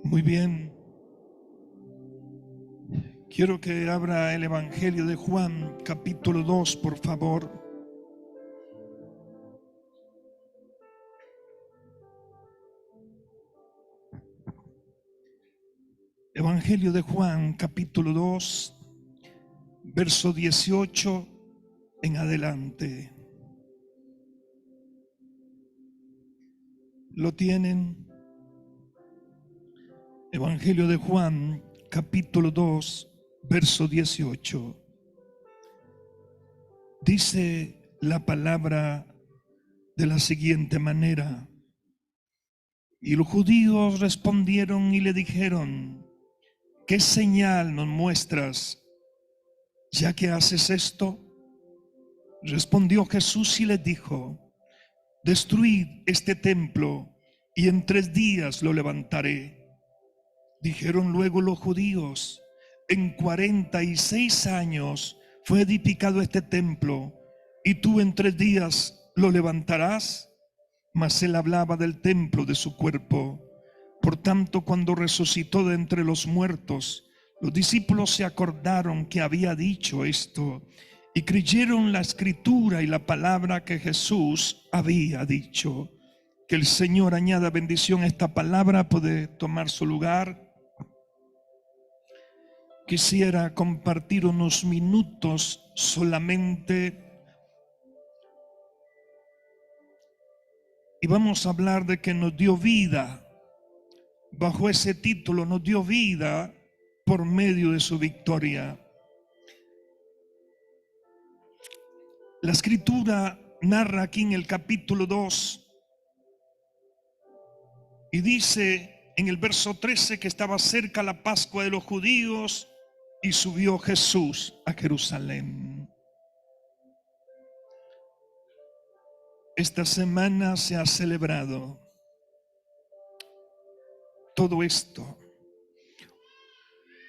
Muy bien. Quiero que abra el Evangelio de Juan, capítulo 2, por favor. Evangelio de Juan, capítulo 2, verso 18 en adelante. ¿Lo tienen? Evangelio de Juan, capítulo 2, verso 18. Dice la palabra de la siguiente manera: y los judíos respondieron y le dijeron: ¿qué señal nos muestras, ya que haces esto? Respondió Jesús y les dijo: destruid este templo y en 3 días lo levantaré. Dijeron luego los judíos: en 46 años fue edificado este templo, y tú en 3 días lo levantarás. Mas él hablaba del templo de su cuerpo. Por tanto, cuando resucitó de entre los muertos, los discípulos se acordaron que había dicho esto, y creyeron la escritura y la palabra que Jesús había dicho. Que el Señor añada bendición a esta palabra. Puede tomar su lugar. Quisiera compartir unos minutos solamente, y vamos a hablar de que nos dio vida. Bajo ese título, nos dio vida por medio de su victoria. La escritura narra aquí en el capítulo 2 y dice en el verso 13 que estaba cerca la Pascua de los judíos y subió Jesús a Jerusalén. Esta semana se ha celebrado todo esto,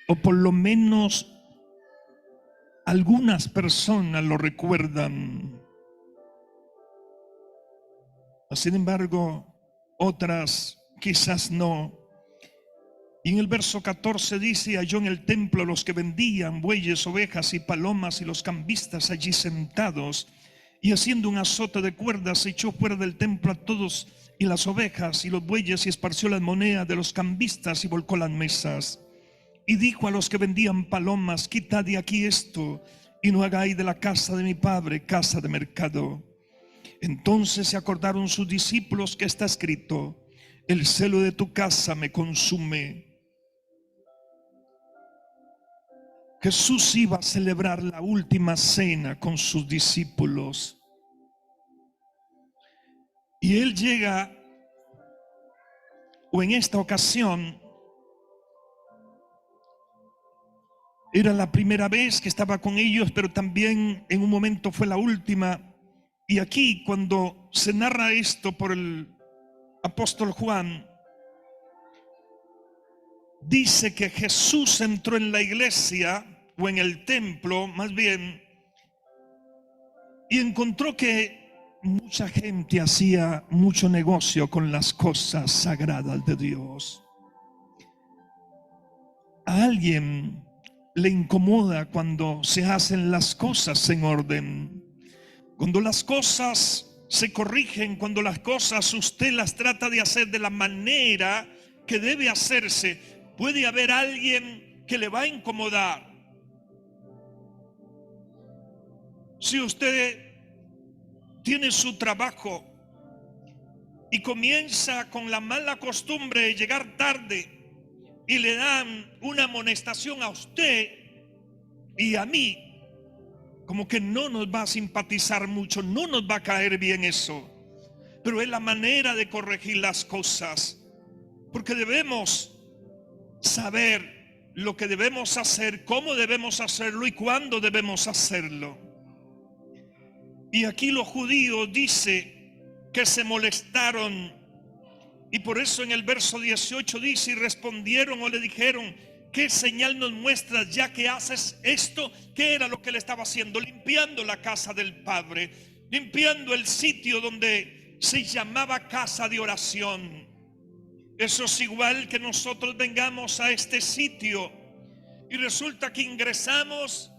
o por lo menos algunas personas lo recuerdan. Sin embargo, otras quizás no. Y en el verso 14 dice: halló en el templo a los que vendían bueyes, ovejas y palomas, y los cambistas allí sentados, y haciendo un azote de cuerdas echó fuera del templo a todos y las ovejas y los bueyes, y esparció las monedas de los cambistas y volcó las mesas. Y dijo a los que vendían palomas: quitad de aquí esto, y no hagáis de la casa de mi padre casa de mercado. Entonces se acordaron sus discípulos que está escrito: el celo de tu casa me consume. Jesús iba a celebrar la última cena con sus discípulos. Y él llega, o en esta ocasión, era la primera vez que estaba con ellos, pero también en un momento fue la última. Y aquí, cuando se narra esto por el apóstol Juan, dice que Jesús entró en la iglesia, o en el templo más bien, y encontró que mucha gente hacía mucho negocio con las cosas sagradas de Dios. A alguien le incomoda cuando se hacen las cosas en orden, cuando las cosas se corrigen, cuando las cosas usted las trata de hacer de la manera que debe hacerse. Puede haber alguien que le va a incomodar. Si usted tiene su trabajo y comienza con la mala costumbre de llegar tarde y le dan una amonestación a usted y a mí, como que no nos va a simpatizar mucho, no nos va a caer bien eso. Pero es la manera de corregir las cosas, porque debemos saber lo que debemos hacer, cómo debemos hacerlo y cuándo debemos hacerlo. Y aquí los judíos dice que se molestaron, y por eso en el verso 18 dice: y respondieron o le dijeron: ¿qué señal nos muestras, ya que haces esto? ¿Qué era lo que él estaba haciendo? Limpiando la casa del Padre, limpiando el sitio donde se llamaba casa de oración. Eso es igual que nosotros vengamos a este sitio y resulta que ingresamos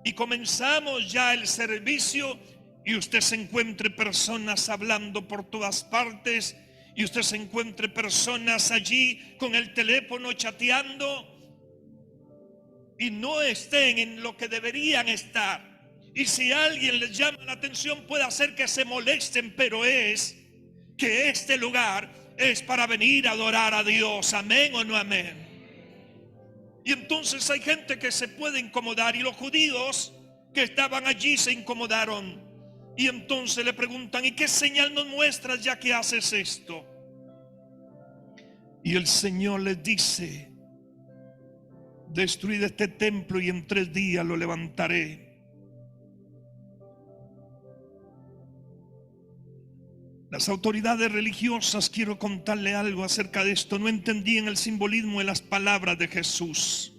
y comenzamos ya el servicio y usted se encuentre personas hablando por todas partes y usted se encuentre personas allí con el teléfono chateando y no estén en lo que deberían estar. Y si alguien les llama la atención puede hacer que se molesten, pero es que este lugar es para venir a adorar a Dios. ¿Amén o no amén? Y entonces hay gente que se puede incomodar y los judíos que estaban allí se incomodaron. Y entonces le preguntan: ¿y qué señal nos muestras ya que haces esto? Y el Señor les dice: destruid este templo y en 3 días lo levantaré. Las autoridades religiosas, quiero contarle algo acerca de esto, no entendían el simbolismo de las palabras de Jesús.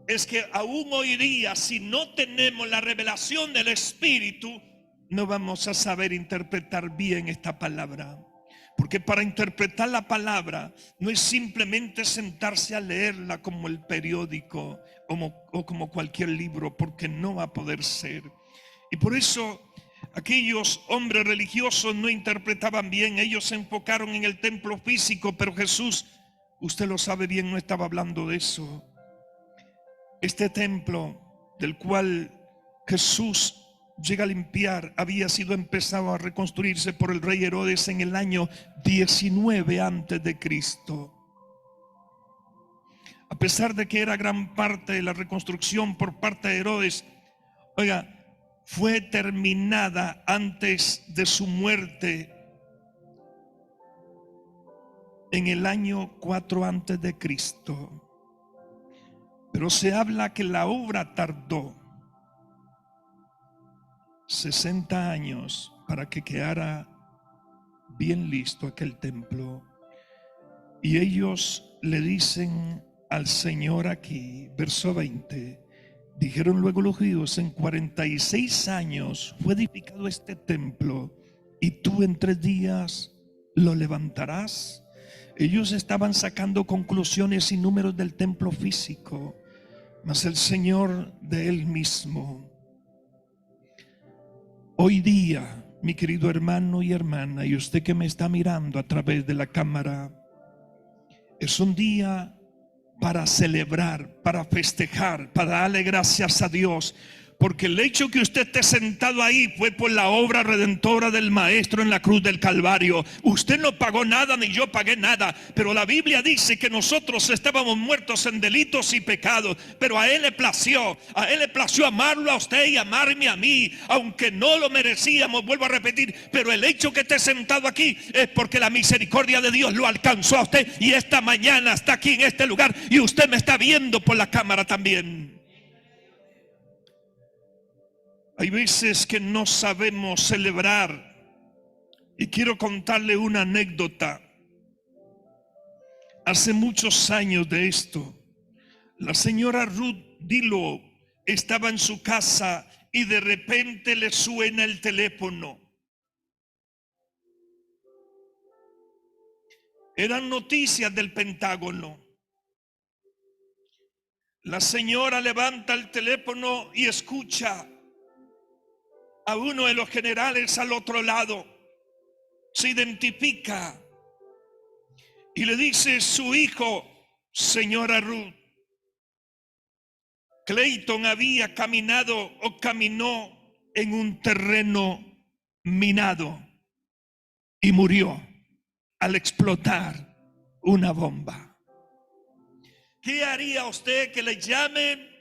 Es que aún hoy día, si no tenemos la revelación del Espíritu, no vamos a saber interpretar bien esta palabra. Porque para interpretar la palabra no es simplemente sentarse a leerla como el periódico o como cualquier libro, porque no va a poder ser. Y por eso aquellos hombres religiosos no interpretaban bien. Ellos se enfocaron en el templo físico, pero Jesús, usted lo sabe bien, no estaba hablando de eso. Este templo del cual Jesús llega a limpiar había sido empezado a reconstruirse por el rey Herodes en el año 19 antes de Cristo. A pesar de que era gran parte de la reconstrucción por parte de Herodes, oiga, fue terminada antes de su muerte en el año 4 antes de Cristo. Pero se habla que la obra tardó 60 años para que quedara bien listo aquel templo. Y ellos le dicen al Señor aquí, verso 20, dijeron luego los judíos: en 46 años fue edificado este templo y tú en 3 días lo levantarás. Ellos estaban sacando conclusiones y números del templo físico, mas el Señor de Él mismo. Hoy día, mi querido hermano y hermana, y usted que me está mirando a través de la cámara, es un día para celebrar, para festejar, para darle gracias a Dios. Porque el hecho que usted esté sentado ahí fue por la obra redentora del Maestro en la cruz del Calvario. Usted no pagó nada ni yo pagué nada, pero la Biblia dice que nosotros estábamos muertos en delitos y pecados, pero a Él le plació amarlo a usted y amarme a mí, aunque no lo merecíamos, vuelvo a repetir. Pero el hecho que esté sentado aquí es porque la misericordia de Dios lo alcanzó a usted y esta mañana está aquí en este lugar y usted me está viendo por la cámara también. Hay veces que no sabemos celebrar y quiero contarle una anécdota. Hace muchos años de esto, la señora Ruth Dilo estaba en su casa y de repente le suena el teléfono. Eran noticias del Pentágono. La señora levanta el teléfono y escucha a uno de los generales al otro lado. Se identifica y le dice: su hijo, señora Ruth, Clayton había caminado o caminó en un terreno minado y murió al explotar una bomba. ¿Qué haría usted que le llamen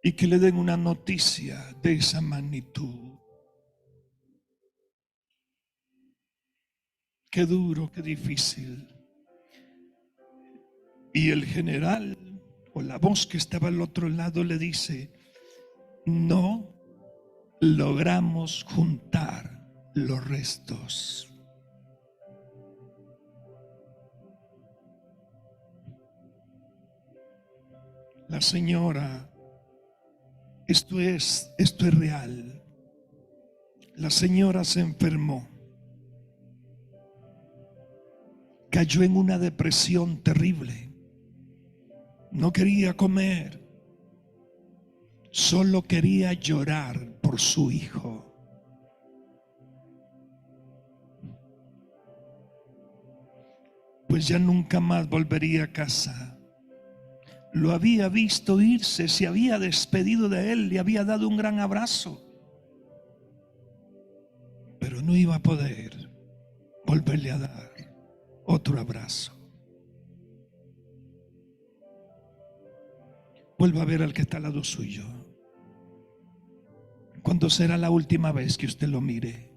y que le den una noticia de esa magnitud? Qué duro, qué difícil. Y el general o la voz que estaba al otro lado le dice: no logramos juntar los restos. La señora, esto es real. La señora se enfermó. cayó en una depresión terrible. No quería comer, solo quería llorar por su hijo. Pues ya nunca más volvería a casa. Lo había visto irse, se había despedido de él, le había dado un gran abrazo, pero no iba a poder volverle a dar otro abrazo. Vuelva a ver al que está al lado suyo. ¿Cuándo será la última vez que usted lo mire?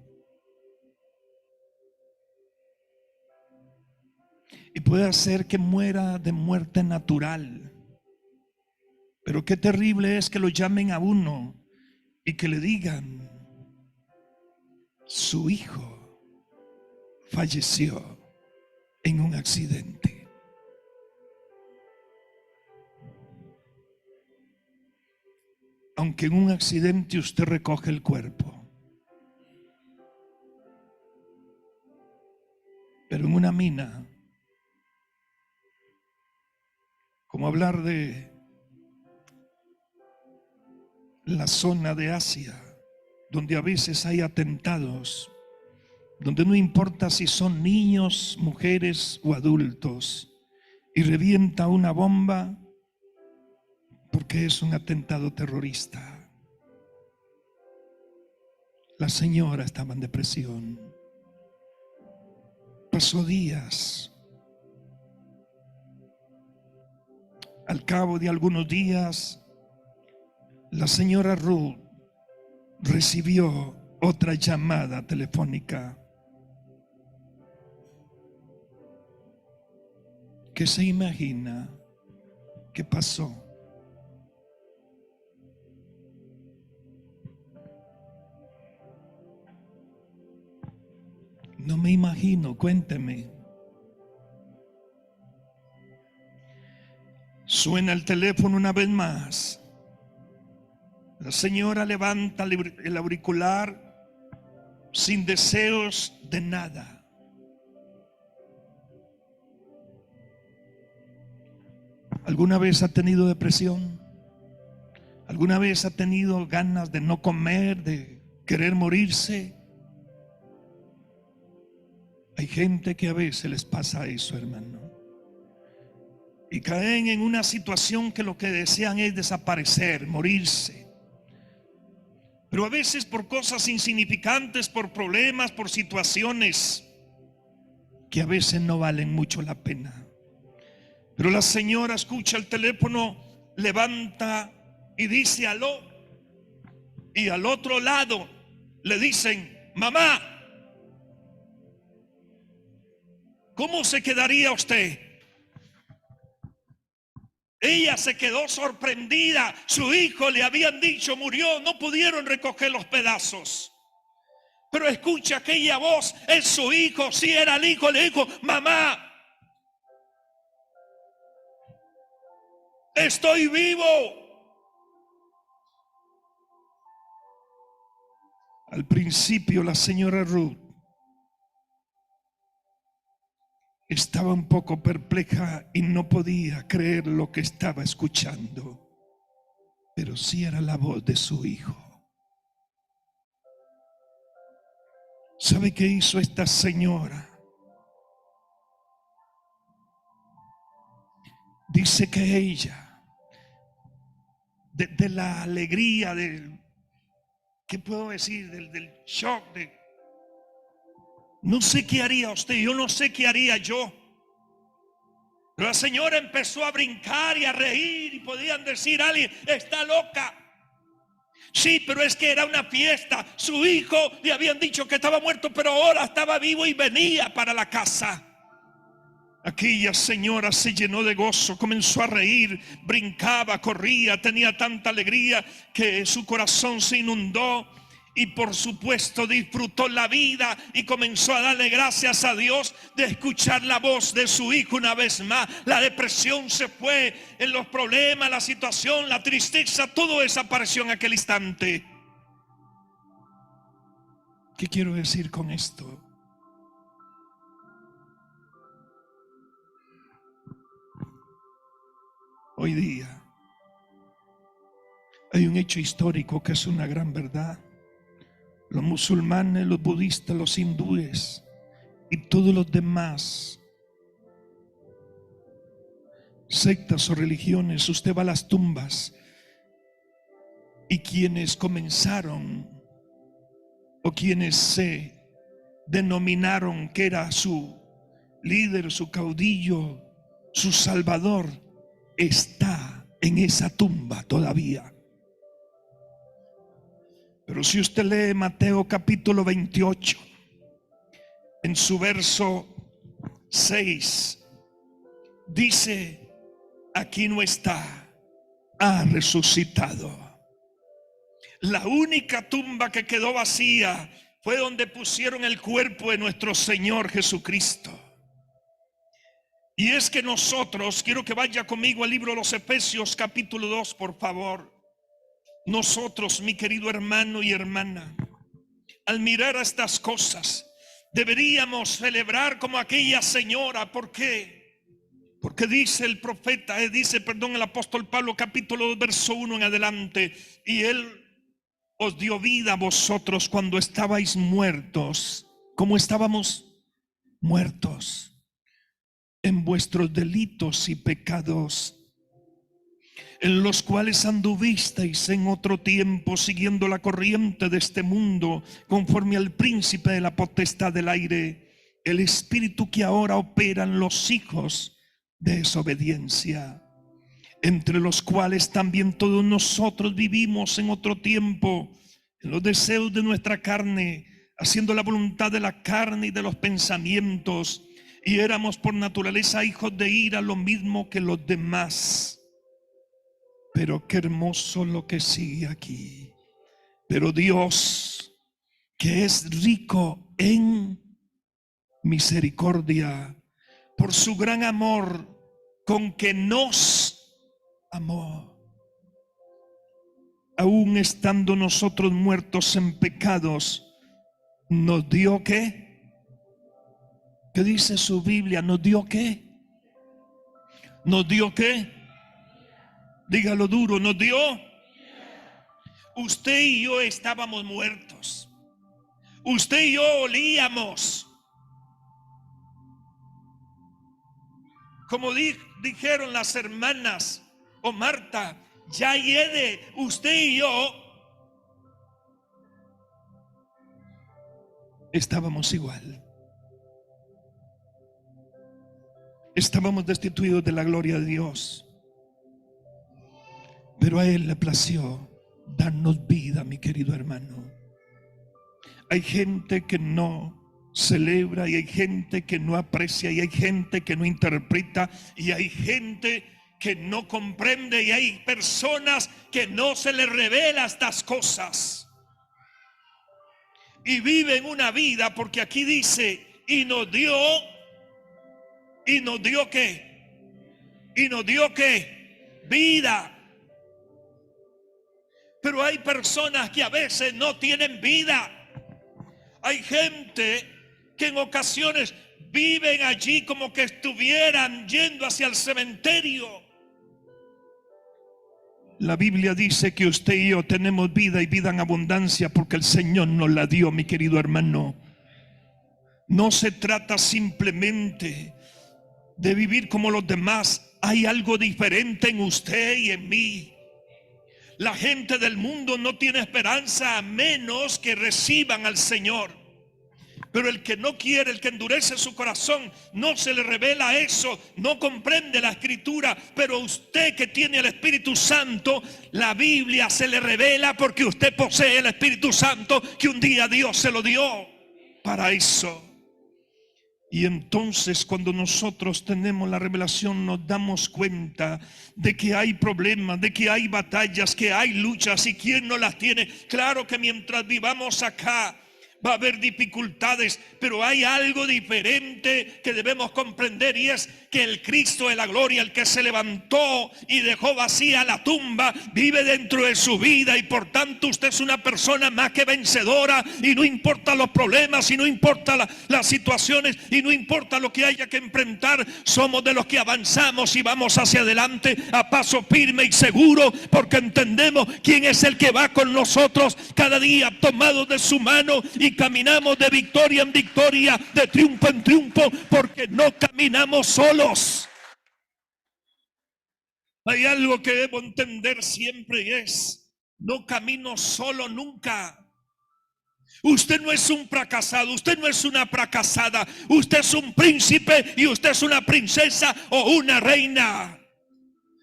Y puede ser que muera de muerte natural. Pero qué terrible es que lo llamen a uno y que le digan: su hijo falleció en un accidente. Aunque en un accidente usted recoge el cuerpo, pero en una mina, como hablar de la zona de Asia, donde a veces hay atentados, donde no importa si son niños, mujeres o adultos, y revienta una bomba porque es un atentado terrorista. La señora estaba en depresión. Pasó días. Al cabo de algunos días, la señora Ruth recibió otra llamada telefónica. ¿Qué se imagina que pasó? No me imagino, cuénteme. Suena el teléfono una vez más. La señora levanta el auricular sin deseos de nada. ¿Alguna vez ha tenido depresión? ¿Alguna vez ha tenido ganas de no comer, de querer morirse? Hay gente que a veces les pasa eso, hermano, y caen en una situación que lo que desean es desaparecer, morirse. Pero a veces por cosas insignificantes, por problemas, por situaciones que a veces no valen mucho la pena. Pero la señora escucha el teléfono, levanta y dice aló. Y al otro lado le dicen: mamá, ¿cómo se quedaría usted? Ella se quedó sorprendida. Su hijo, le habían dicho, murió. No pudieron recoger los pedazos. Pero escucha aquella voz, es su hijo. Si era el hijo, le dijo: mamá, estoy vivo. Al principio la señora Ruth estaba un poco perpleja y no podía creer lo que estaba escuchando, pero sí era la voz de su hijo. ¿Sabe qué hizo esta señora? Dice que ella, de la alegría, ¿qué puedo decir? Del shock, no sé qué haría usted, yo no sé qué haría yo. Pero la señora empezó a brincar y a reír, y podían decir: alguien está loca. Sí, pero es que era una fiesta. Su hijo, le habían dicho que estaba muerto, pero ahora estaba vivo y venía para la casa. Aquella señora se llenó de gozo, comenzó a reír, brincaba, corría, tenía tanta alegría que su corazón se inundó. Y por supuesto disfrutó la vida y comenzó a darle gracias a Dios de escuchar la voz de su hijo una vez más. La depresión se fue, en los problemas, la situación, la tristeza, todo desapareció en aquel instante. ¿Qué quiero decir con esto? hoy día. Hay un hecho histórico que es una gran verdad. Los musulmanes, los budistas, los hindúes y todos los demás sectas o religiones, usted va a las tumbas y quienes comenzaron o quienes se denominaron que era su líder, su caudillo, su salvador, está en esa tumba todavía. Pero si usted lee Mateo capítulo 28, en su verso 6, dice: aquí no está, ha resucitado. La única tumba que quedó vacía fue donde pusieron el cuerpo de nuestro Señor Jesucristo. Y es que nosotros, quiero que vaya conmigo al libro de los Efesios capítulo 2, por favor. Nosotros, mi querido hermano y hermana, al mirar a estas cosas, deberíamos celebrar como aquella señora. ¿Por qué? Porque dice el profeta, el apóstol Pablo, capítulo 2, verso 1 en adelante: y él os dio vida a vosotros cuando estabais muertos. ¿Cómo estábamos? Muertos en vuestros delitos y pecados, en los cuales anduvisteis en otro tiempo, siguiendo la corriente de este mundo, conforme al príncipe de la potestad del aire, el espíritu que ahora opera en los hijos de desobediencia, entre los cuales también todos nosotros vivimos en otro tiempo, en los deseos de nuestra carne, haciendo la voluntad de la carne y de los pensamientos, y éramos por naturaleza hijos de ira, lo mismo que los demás. Pero qué hermoso lo que sigue aquí. Pero Dios, que es rico en misericordia, por su gran amor con que nos amó, aún estando nosotros muertos en pecados, nos dio ¿qué? ¿Qué dice su Biblia? ¿Nos dio qué? ¿Nos dio qué? Dígalo duro, ¿nos dio? Usted y yo estábamos muertos. Usted y yo olíamos. Como dijeron las hermanas o Marta, ya hiede, usted y yo estábamos igual. Estábamos destituidos de la gloria de Dios. Pero a Él le plació darnos vida, mi querido hermano. Hay gente que no celebra, y hay gente que no aprecia, y hay gente que no interpreta, y hay gente que no comprende, y hay personas que no se les revela estas cosas. Y viven una vida, porque aquí dice, y nos dio qué, y nos dio qué, vida. Pero hay personas que a veces no tienen vida. Hay gente que en ocasiones viven allí como que estuvieran yendo hacia el cementerio. La Biblia dice que usted y yo tenemos vida, y vida en abundancia, porque el Señor nos la dio, mi querido hermano. No se trata simplemente de vivir como los demás. Hay algo diferente en usted y en mí. La gente del mundo no tiene esperanza a menos que reciban al Señor. Pero el que no quiere, el que endurece su corazón, no se le revela eso, no comprende la escritura. Pero usted que tiene el Espíritu Santo, la Biblia se le revela, porque usted posee el Espíritu Santo que un día Dios se lo dio para eso. Y entonces, cuando nosotros tenemos la revelación, nos damos cuenta de que hay problemas, de que hay batallas, que hay luchas. ¿Y quién no las tiene? Claro que mientras vivamos acá, va a haber dificultades, pero hay algo diferente que debemos comprender, y es que el Cristo de la gloria, el que se levantó y dejó vacía la tumba, vive dentro de su vida, y por tanto usted es una persona más que vencedora, y no importa los problemas, y no importa las situaciones, y no importa lo que haya que enfrentar, somos de los que avanzamos y vamos hacia adelante a paso firme y seguro, porque entendemos quién es el que va con nosotros cada día, tomados de su mano, y caminamos de victoria en victoria, de triunfo en triunfo, porque no caminamos solos. Hay algo que debo entender siempre, y es: no camino solo nunca. Usted no es un fracasado, usted no es una fracasada, usted es un príncipe y usted es una princesa o una reina.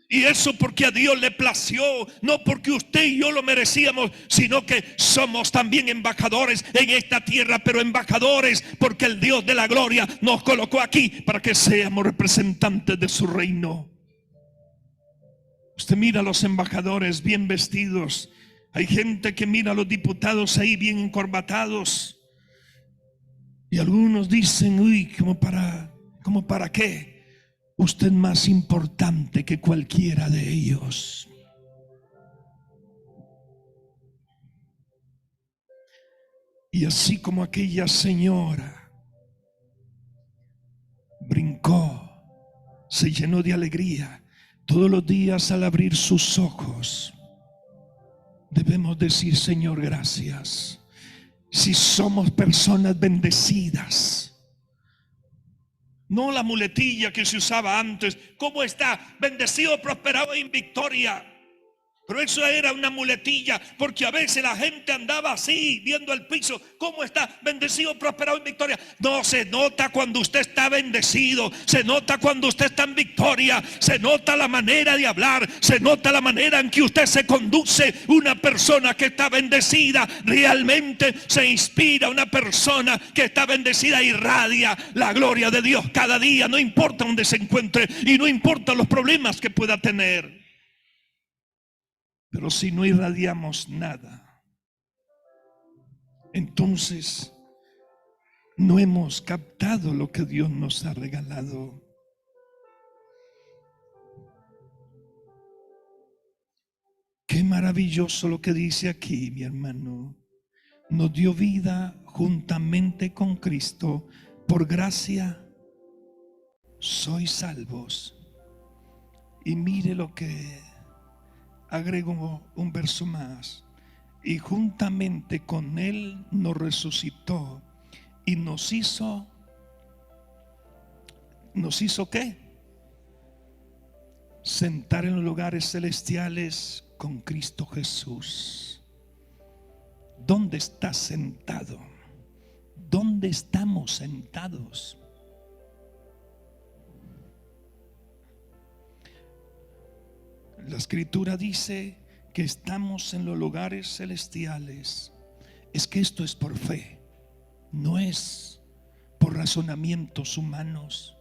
Y eso porque a Dios le plació, no porque usted y yo lo merecíamos, sino que somos también embajadores en esta tierra, pero embajadores porque el Dios de la gloria nos colocó aquí para que seamos representantes de su reino. Usted mira a los embajadores bien vestidos. Hay gente que mira a los diputados ahí bien encorbatados. Y algunos dicen: uy, ¿como para qué? Usted es más importante que cualquiera de ellos. Y así como aquella señora brincó, se llenó de alegría, todos los días al abrir sus ojos, debemos decir: Señor, gracias. Si somos personas bendecidas, no la muletilla que se usaba antes. ¿Cómo está? Bendecido, prosperado en victoria. Pero eso era una muletilla, porque a veces la gente andaba así, viendo el piso. ¿Cómo está? Bendecido, prosperado en victoria. No, se nota cuando usted está bendecido, se nota cuando usted está en victoria, se nota la manera de hablar, se nota la manera en que usted se conduce. Una persona que está bendecida realmente se inspira. Una persona que está bendecida irradia la gloria de Dios cada día, no importa dónde se encuentre y no importa los problemas que pueda tener. Pero si no irradiamos nada, entonces no hemos captado lo que Dios nos ha regalado. Qué maravilloso lo que dice aquí, mi hermano. Nos dio vida juntamente con Cristo. Por gracia sois salvos. Y mire lo que agregó un verso más: y juntamente con Él nos resucitó y nos hizo ¿qué? Sentar en los lugares celestiales con Cristo Jesús. ¿Dónde estás sentado? ¿Dónde estamos sentados? La escritura dice que estamos en los lugares celestiales. Es que esto es por fe, no es por razonamientos humanos.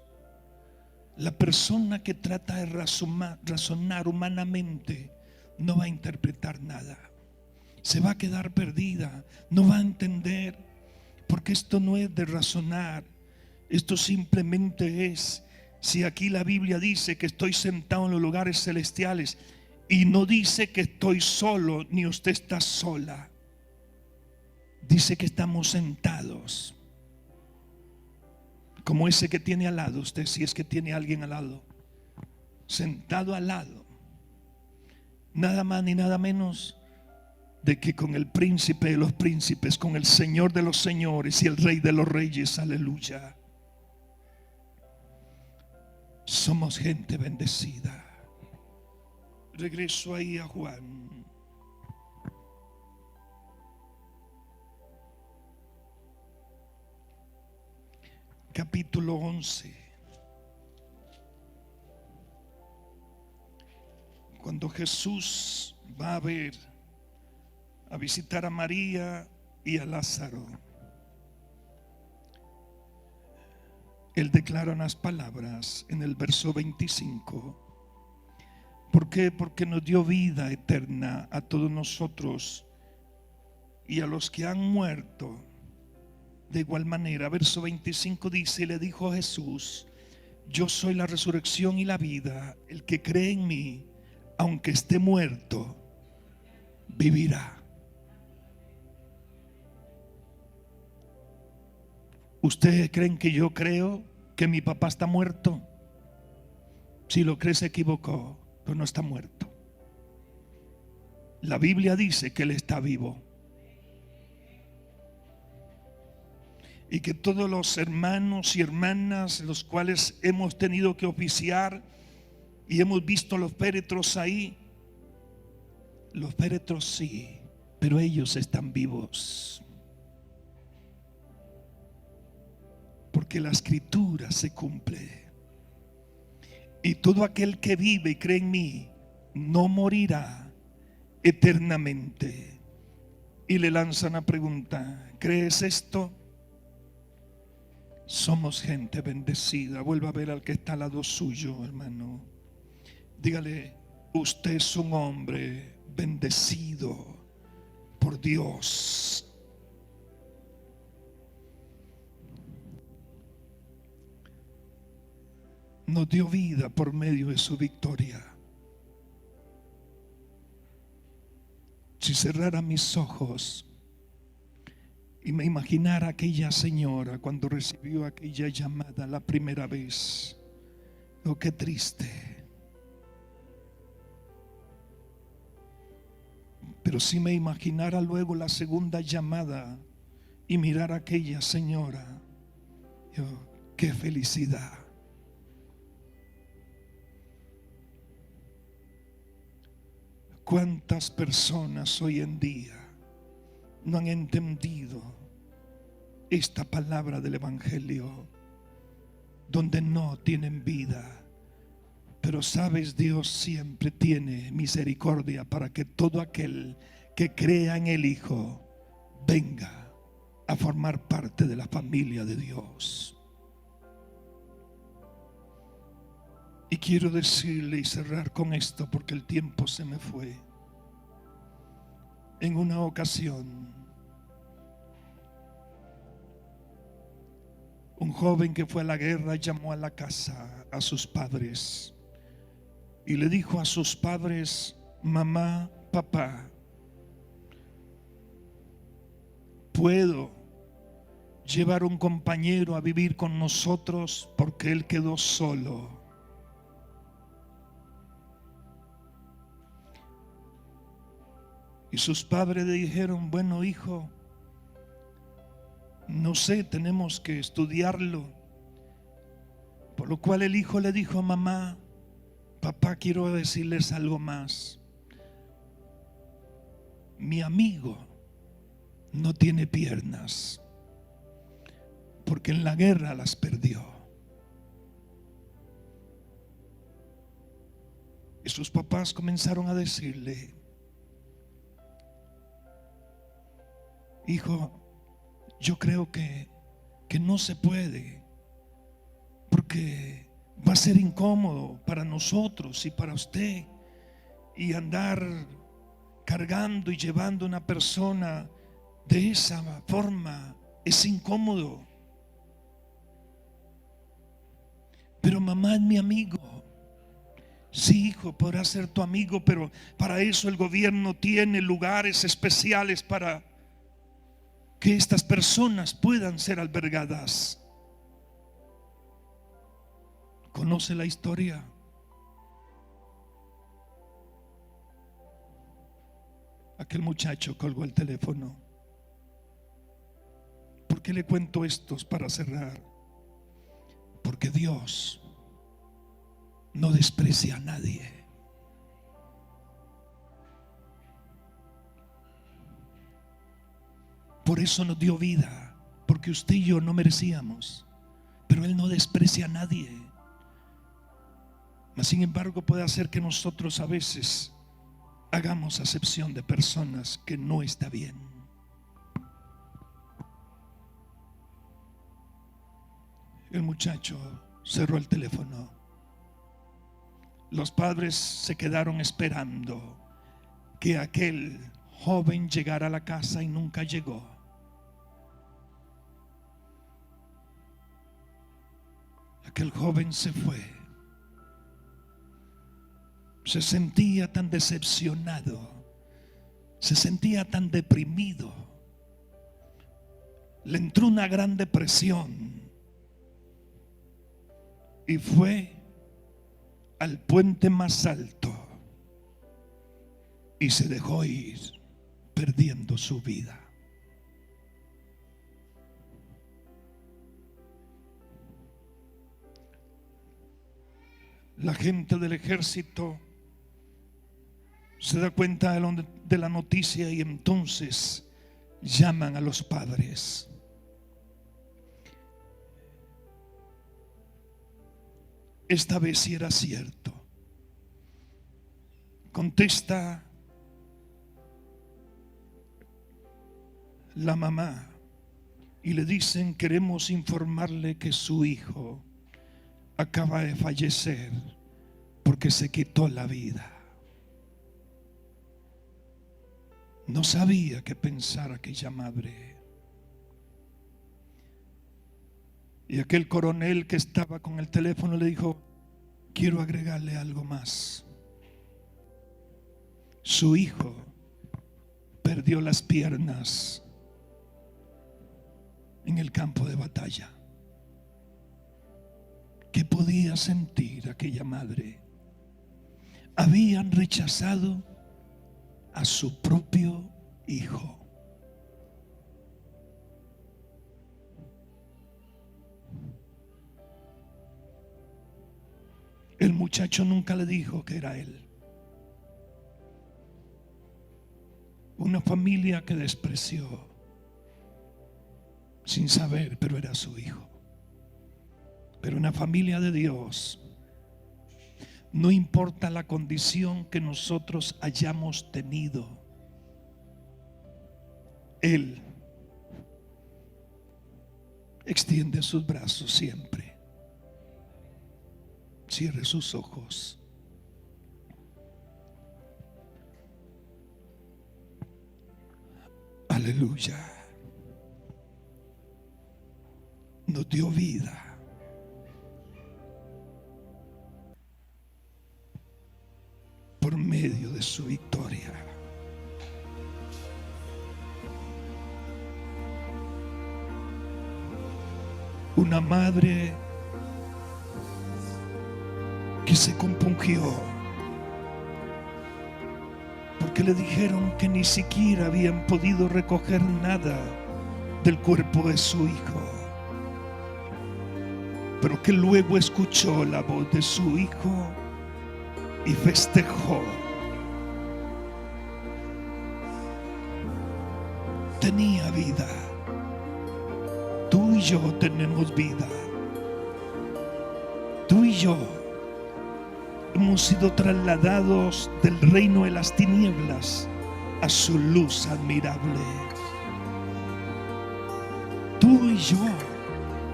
La persona que trata de razonar humanamente no va a interpretar nada, se va a quedar perdida, no va a entender, porque esto no es de razonar, esto simplemente es: si aquí la Biblia dice que estoy sentado en los lugares celestiales, y no dice que estoy solo ni usted está sola, dice que estamos sentados, como ese que tiene al lado usted, si es que tiene a alguien al lado, sentado al lado, nada más ni nada menos de que con el príncipe de los príncipes, con el Señor de los señores y el Rey de los reyes. Aleluya. Somos gente bendecida. Regreso ahí a Juan. Capítulo 11. Cuando Jesús va a visitar a María y a Lázaro, Él declara unas palabras en el verso 25. ¿Por qué? Porque nos dio vida eterna a todos nosotros y a los que han muerto De igual manera, verso 25 dice, y le dijo Jesús: yo soy la resurrección y la vida. El que cree en mí, aunque esté muerto, vivirá. ¿Ustedes creen que yo creo que mi papá está muerto? Si lo cree se equivocó, pero no está muerto. La Biblia dice que Él está vivo. Y que todos los hermanos y hermanas, los cuales hemos tenido que oficiar y hemos visto los féretros ahí, los féretros sí, pero ellos están vivos. Porque la escritura se cumple. Y todo aquel que vive y cree en mí no morirá eternamente. Y le lanzan una pregunta: ¿crees esto? Somos gente bendecida. Vuelva a ver al que está al lado suyo, hermano. Dígale: usted es un hombre bendecido por Dios. Nos dio vida por medio de su victoria. Si cerrara mis ojos y me imaginara aquella señora cuando recibió aquella llamada la primera vez, oh, qué triste. Pero si me imaginara luego la segunda llamada y mirar a aquella señora, oh, qué felicidad. ¿Cuántas personas hoy en día no han entendido esta palabra del Evangelio, donde no tienen vida? Pero sabes, Dios siempre tiene misericordia para que todo aquel que crea en el Hijo venga a formar parte de la familia de Dios. Y quiero decirle y cerrar con esto, porque el tiempo se me fue. En una ocasión, un joven que fue a la guerra llamó a la casa a sus padres y le dijo a sus padres: mamá, papá, ¿puedo llevar un compañero a vivir con nosotros porque él quedó solo? Y sus padres le dijeron: bueno, hijo, no sé, tenemos que estudiarlo. Por lo cual el hijo le dijo: mamá, papá, quiero decirles algo más. Mi amigo no tiene piernas porque en la guerra las perdió. Y sus papás comenzaron a decirle: hijo, yo creo que no se puede, porque va a ser incómodo para nosotros y para usted, y andar cargando y llevando a una persona de esa forma es incómodo. Pero mamá es mi amigo. Sí, hijo, podrá ser tu amigo, pero para eso el gobierno tiene lugares especiales para que estas personas puedan ser albergadas. ¿Conoce la historia? Aquel muchacho colgó el teléfono. ¿Por qué le cuento estos para cerrar? Porque Dios no desprecia a nadie. Por eso nos dio vida, porque usted y yo no merecíamos, pero Él no desprecia a nadie. Mas sin embargo puede hacer que nosotros a veces hagamos acepción de personas que no está bien. El muchacho cerró el teléfono. Los padres se quedaron esperando que aquel joven llegara a la casa y nunca llegó. Aquel joven se fue. Se sentía tan decepcionado, se sentía tan deprimido. Le entró una gran depresión y fue al puente más alto y se dejó ir, perdiendo su vida. La gente del ejército se da cuenta de la noticia y entonces llaman a los padres. Esta vez sí era cierto. Contesta la mamá y le dicen: queremos informarle que su hijo acaba de fallecer porque se quitó la vida. No sabía qué pensar aquella madre. Y aquel coronel que estaba con el teléfono le dijo: quiero agregarle algo más. Su hijo perdió las piernas en el campo de batalla. ¿Qué podía sentir aquella madre? Habían rechazado a su propio hijo. El muchacho nunca le dijo que era él. Una familia que despreció sin saber, pero era su hijo. Pero una familia de Dios, no importa la condición que nosotros hayamos tenido, Él extiende sus brazos siempre. Cierre sus ojos. Aleluya. Nos dio vida. Por medio de su victoria. Una madre que se compungió porque le dijeron que ni siquiera habían podido recoger nada del cuerpo de su hijo, pero que luego escuchó la voz de su hijo y festejó. Tenía vida. Tú y yo tenemos vida. Tú y yo hemos sido trasladados del reino de las tinieblas a su luz admirable. Tú y yo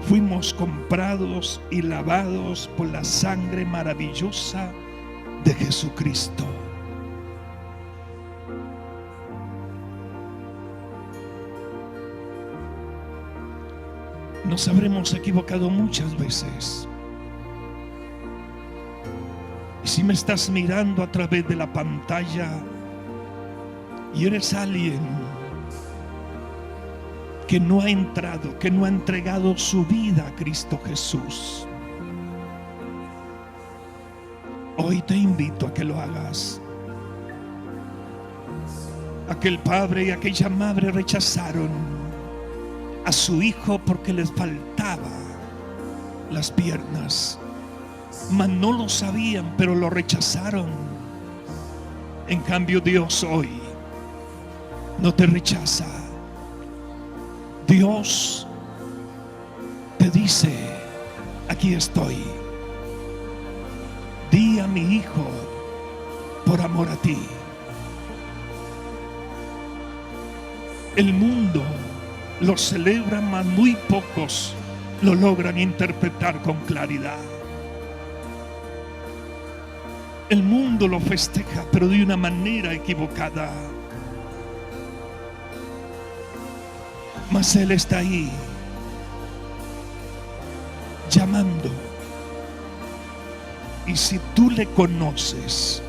fuimos comprados y lavados por la sangre maravillosa de Jesucristo. Nos habremos equivocado muchas veces. Y si me estás mirando a través de la pantalla y eres alguien que no ha entrado, que no ha entregado su vida a Cristo Jesús, hoy te invito a que lo hagas. Aquel padre y aquella madre rechazaron a su hijo porque les faltaba las piernas, mas no lo sabían, pero lo rechazaron. En cambio, Dios hoy no te rechaza. Dios te dice: aquí estoy. Di a mi hijo por amor a ti. El mundo lo celebra, mas muy pocos lo logran interpretar con claridad. El mundo lo festeja, pero de una manera equivocada. Mas Él está ahí, llamando Y si tú le conoces,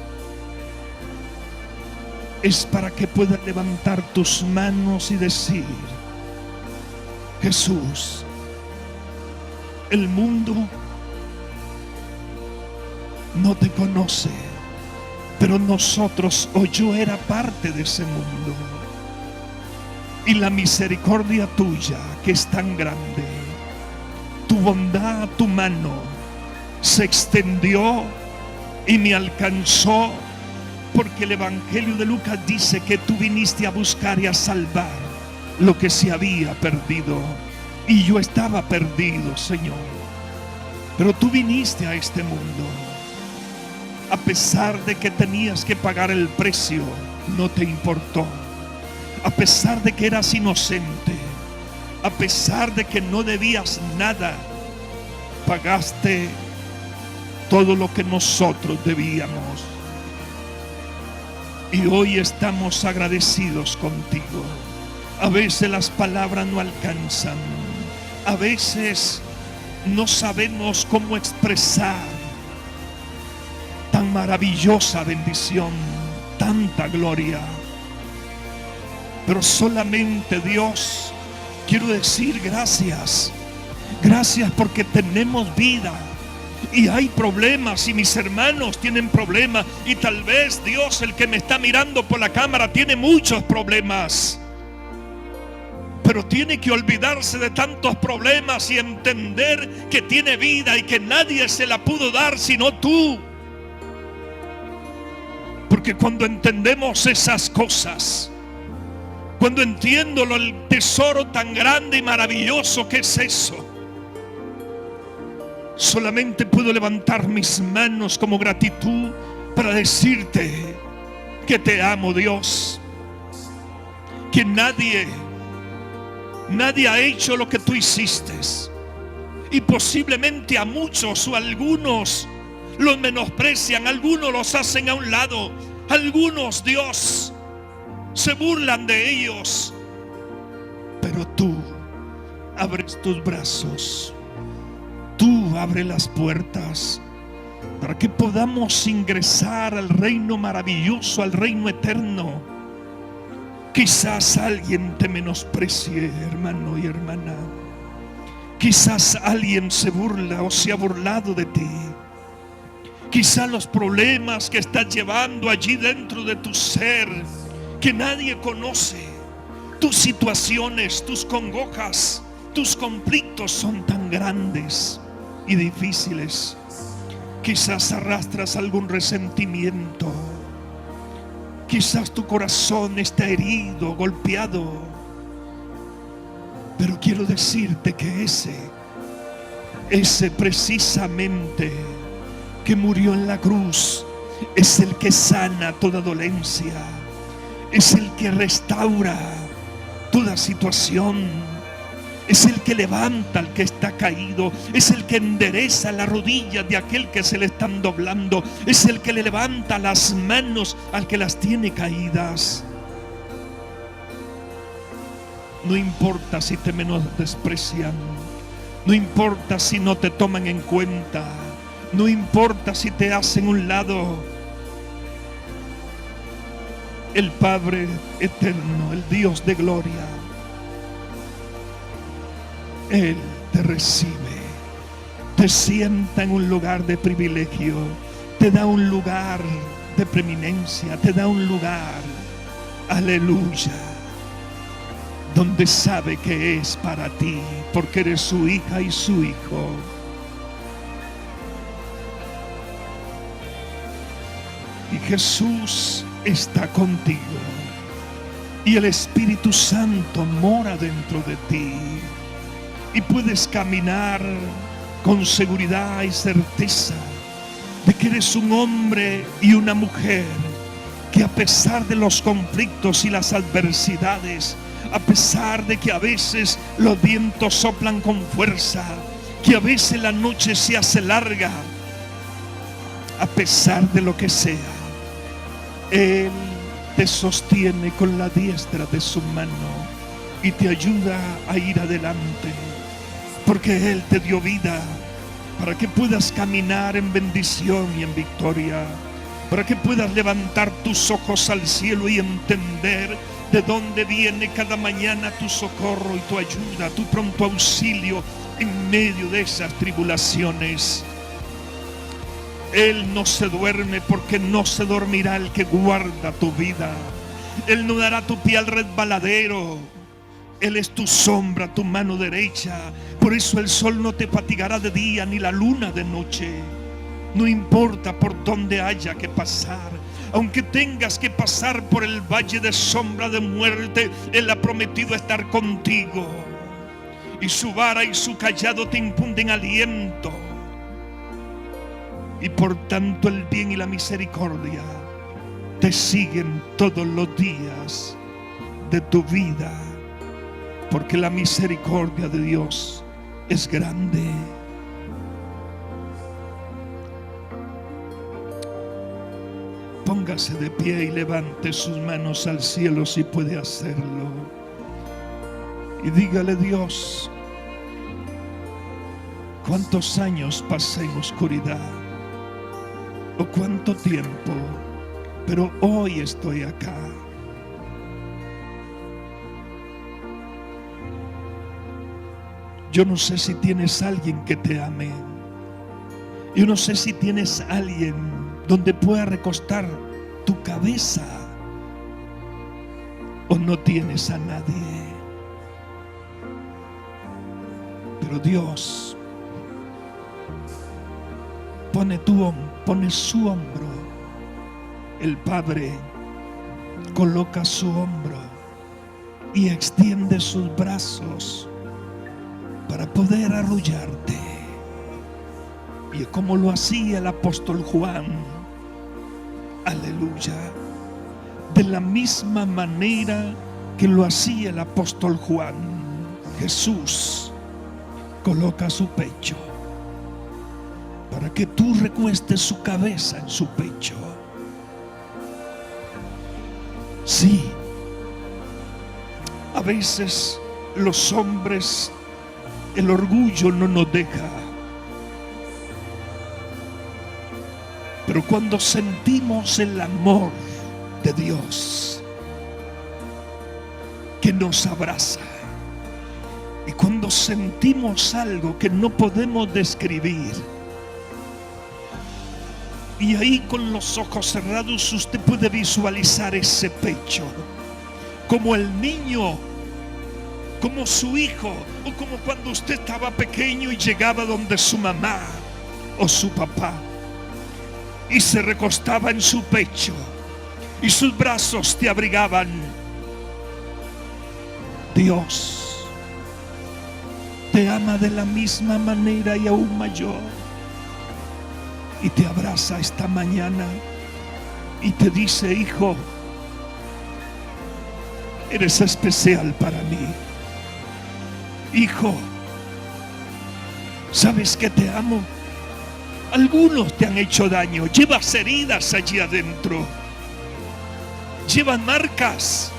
es para que puedas levantar tus manos y decir: Jesús, el mundo no te conoce, pero nosotros, o yo era parte de ese mundo. Y la misericordia tuya, que es tan grande, tu bondad, tu mano, se extendió y me alcanzó, porque el Evangelio de Lucas dice que tú viniste a buscar y a salvar lo que se había perdido. Y yo estaba perdido, Señor, pero tú viniste a este mundo. A pesar de que tenías que pagar el precio, no te importó. A pesar de que eras inocente, a pesar de que no debías nada, pagaste todo lo que nosotros debíamos. Y hoy estamos agradecidos contigo. A veces las palabras no alcanzan. A veces no sabemos cómo expresar tan maravillosa bendición, tanta gloria. Pero solamente Dios, quiero decir gracias. Gracias porque tenemos vida. Y hay problemas, y mis hermanos tienen problemas, y tal vez Dios, el que me está mirando por la cámara, tiene muchos problemas. Pero tiene que olvidarse de tantos problemas y entender que tiene vida y que nadie se la pudo dar sino tú. Porque cuando entendemos esas cosas, cuando entiendo el tesoro tan grande y maravilloso que es eso, solamente puedo levantar mis manos como gratitud para decirte que te amo, Dios. Que nadie ha hecho lo que tú hiciste. Y posiblemente a muchos o algunos los menosprecian, algunos los hacen a un lado, algunos, Dios, se burlan de ellos. Pero tú abres tus brazos. Tú abres las puertas para que podamos ingresar al reino maravilloso, al reino eterno. Quizás alguien te menosprecie, hermano y hermana. Quizás alguien se burla o se ha burlado de ti. Quizás los problemas que estás llevando allí dentro de tu ser, que nadie conoce, tus situaciones, tus congojas, tus conflictos son tan grandes y difíciles. Quizás arrastras algún resentimiento. Quizás tu corazón está herido, golpeado. Pero quiero decirte que ese precisamente que murió en la cruz es el que sana toda dolencia, es el que restaura toda situación, es el que levanta al que está caído, es el que endereza la rodilla de aquel que se le están doblando, es el que le levanta las manos al que las tiene caídas. No importa si te menosprecian, no importa si no te toman en cuenta, no importa si te hacen un lado. El Padre eterno, el Dios de gloria, Él te recibe, te sienta en un lugar de privilegio, te da un lugar de preeminencia, te da un lugar, aleluya, donde sabe que es para ti, porque eres su hija y su hijo. Y Jesús está contigo, y el Espíritu Santo mora dentro de ti, y puedes caminar con seguridad y certeza de que eres un hombre y una mujer que, a pesar de los conflictos y las adversidades, a pesar de que a veces los vientos soplan con fuerza, que a veces la noche se hace larga, a pesar de lo que sea, Él te sostiene con la diestra de su mano y te ayuda a ir adelante, porque Él te dio vida para que puedas caminar en bendición y en victoria, para que puedas levantar tus ojos al cielo y entender de dónde viene cada mañana tu socorro y tu ayuda, tu pronto auxilio en medio de esas tribulaciones. Él no se duerme, porque no se dormirá el que guarda tu vida. Él no dará tu pie al resbaladero. Él es tu sombra, tu mano derecha. Por eso el sol no te fatigará de día, ni la luna de noche. No importa por dónde haya que pasar, aunque tengas que pasar por el valle de sombra de muerte, Él ha prometido estar contigo. Y su vara y su cayado te infunden aliento. Y por tanto el bien y la misericordia te siguen todos los días de tu vida, porque la misericordia de Dios es grande. Póngase de pie y levante sus manos al cielo si puede hacerlo. Y dígale: Dios, ¿cuántos años pasé en oscuridad? ¿O cuánto tiempo? Pero hoy estoy acá. Yo no sé si tienes alguien que te ame. Yo no sé si tienes alguien donde pueda recostar tu cabeza, o no tienes a nadie. Pero Dios pone su hombro. El Padre coloca su hombro y extiende sus brazos para poder arrullarte. Y como lo hacía el apóstol Juan, aleluya, de la misma manera que lo hacía el apóstol Juan, Jesús coloca su pecho para que tú recuestes su cabeza en su pecho. Sí, a veces los hombres, el orgullo no nos deja. Pero cuando sentimos el amor de Dios que nos abraza, y cuando sentimos algo que no podemos describir, y ahí con los ojos cerrados usted puede visualizar ese pecho, como el niño, como su hijo, o como cuando usted estaba pequeño y llegaba donde su mamá o su papá y se recostaba en su pecho y sus brazos te abrigaban. Dios te ama de la misma manera y aún mayor, y te abraza esta mañana y te dice: hijo, eres especial para mí. Hijo, ¿sabes que te amo? Algunos te han hecho daño, llevas heridas allí adentro, llevas marcas.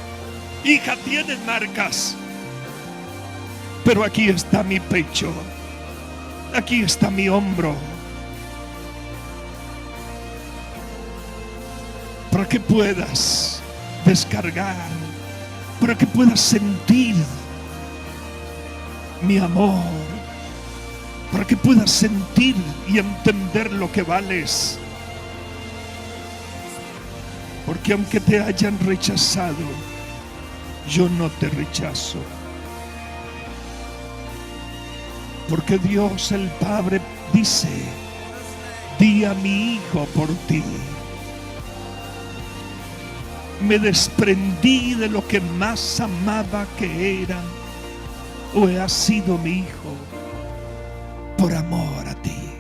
Hija, tienes marcas, pero aquí está mi pecho, aquí está mi hombro, para que puedas descargar, para que puedas sentir mi amor, para que puedas sentir y entender lo que vales. Porque aunque te hayan rechazado, yo no te rechazo. Porque Dios el Padre dice: di a mi Hijo por ti. Me desprendí de lo que más amaba que era, o ha sido mi Hijo, por amor a ti.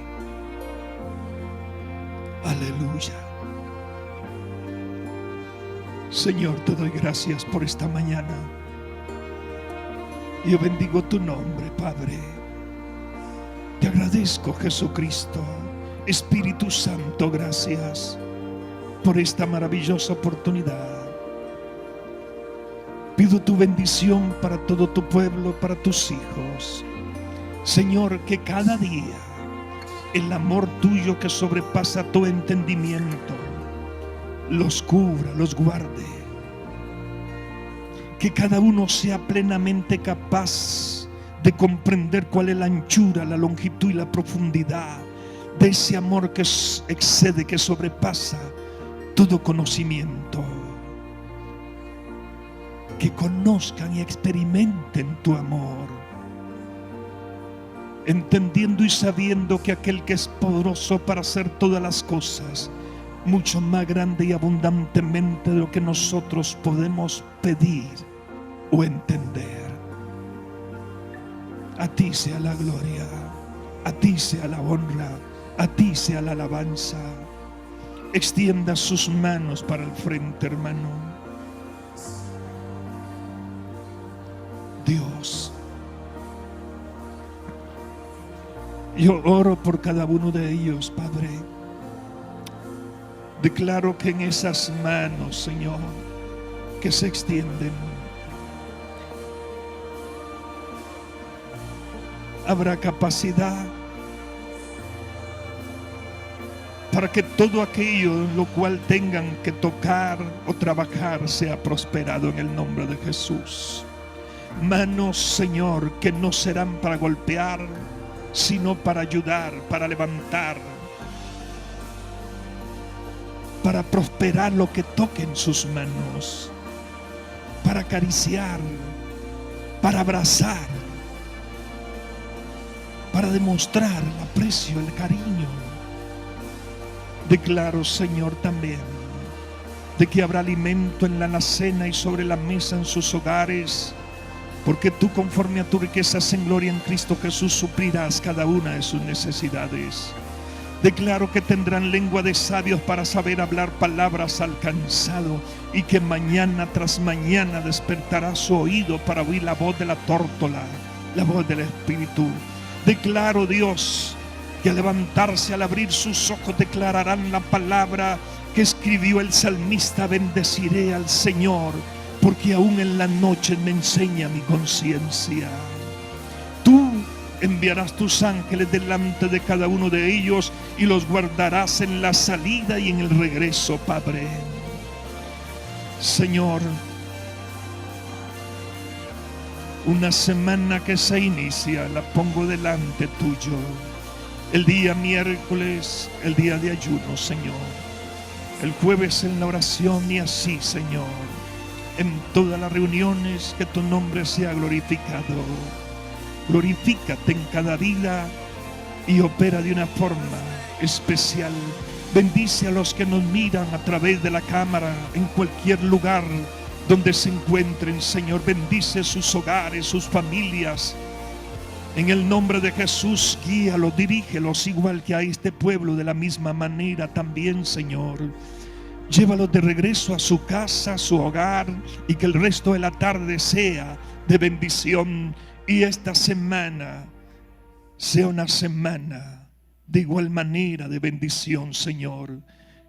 Aleluya. Señor, te doy gracias por esta mañana. Yo bendigo tu nombre, Padre. Te agradezco, Jesucristo. Espíritu Santo, gracias por esta maravillosa oportunidad. Pido tu bendición para todo tu pueblo, para tus hijos. Señor, que cada día el amor tuyo que sobrepasa todo entendimiento los cubra, los guarde. Que cada uno sea plenamente capaz de comprender cuál es la anchura, la longitud y la profundidad de ese amor que excede, que sobrepasa todo conocimiento. Que conozcan y experimenten tu amor, entendiendo y sabiendo que aquel que es poderoso para hacer todas las cosas, mucho más grande y abundantemente de lo que nosotros podemos pedir o entender. A ti sea la gloria, a ti sea la honra, a ti sea la alabanza. Extienda sus manos para el frente, hermano. Dios, yo oro por cada uno de ellos, Padre. Declaro que en esas manos, Señor, que se extienden, habrá capacidad para que todo aquello en lo cual tengan que tocar o trabajar sea prosperado en el nombre de Jesús. Manos, Señor, que no serán para golpear, sino para ayudar, para levantar, para prosperar lo que toquen sus manos, para acariciar, para abrazar, para demostrar el aprecio, el cariño. Declaro, Señor, también de que habrá alimento en la alacena y sobre la mesa en sus hogares, porque tú, conforme a tus riquezas en gloria en Cristo Jesús, suplirás cada una de sus necesidades. Declaro que tendrán lengua de sabios para saber hablar palabras al cansado, y que mañana tras mañana despertará su oído para oír la voz de la tórtola, la voz del Espíritu. Declaro, Dios, que al levantarse, al abrir sus ojos, declararán la palabra que escribió el salmista: bendeciré al Señor, porque aún en la noche me enseña mi conciencia. Tú enviarás tus ángeles delante de cada uno de ellos y los guardarás en la salida y en el regreso, Padre. Señor, una semana que se inicia la pongo delante tuyo. El día miércoles, el día de ayuno, Señor. El jueves en la oración, y así, Señor, en todas las reuniones, que tu nombre sea glorificado. Glorifícate en cada vida y opera de una forma especial. Bendice a los que nos miran a través de la cámara, en cualquier lugar donde se encuentren, Señor. Bendice sus hogares, sus familias. En el nombre de Jesús, guíalos, dirígelos, igual que a este pueblo de la misma manera también, Señor. Llévalos de regreso a su casa, a su hogar, y que el resto de la tarde sea de bendición. Y esta semana sea una semana de igual manera de bendición, Señor.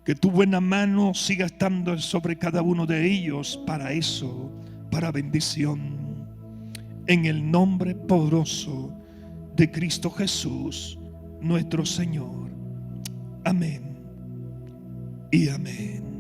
Que tu buena mano siga estando sobre cada uno de ellos para eso, para bendición. En el nombre poderoso de Cristo Jesús, nuestro Señor. Amén y amén.